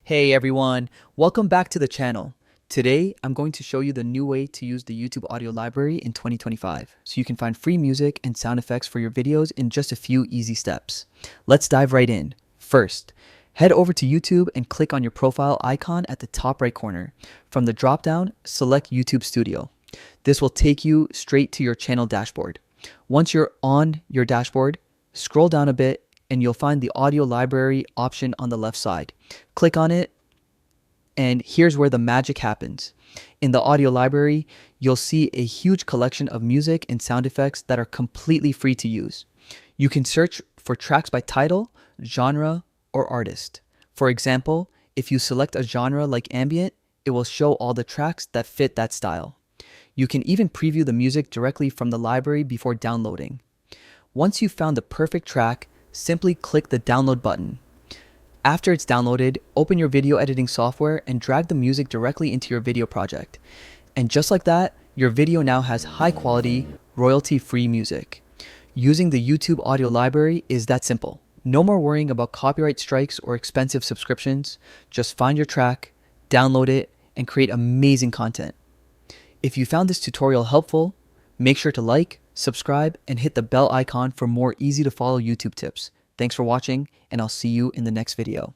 Hey everyone, welcome back to the channel. Today, I'm going to show you the new way to use the YouTube audio library in 2025, so you can find free music and sound effects for your videos in just a few easy steps. Let's dive right in. First, head over to YouTube and click on your profile icon at the top right corner. From the dropdown, select YouTube Studio. This will take you straight to your channel dashboard. Once you're on your dashboard, scroll down a bit and you'll find the audio library option on the left side. Click on it, and here's where the magic happens. In the audio library, you'll see a huge collection of music and sound effects that are completely free to use. You can search for tracks by title, genre, or artist. For example, if you select a genre like ambient, it will show all the tracks that fit that style. You can even preview the music directly from the library before downloading. Once you've found the perfect track, simply click the download button. After it's downloaded, open your video editing software and drag the music directly into your video project. And just like that, your video now has high quality, royalty-free music. Using the YouTube audio library is that simple. No more worrying about copyright strikes or expensive subscriptions. Just find your track, download it, and create amazing content. If you found this tutorial helpful, make sure to like, subscribe, and hit the bell icon for more easy to follow YouTube tips. Thanks for watching, and I'll see you in the next video.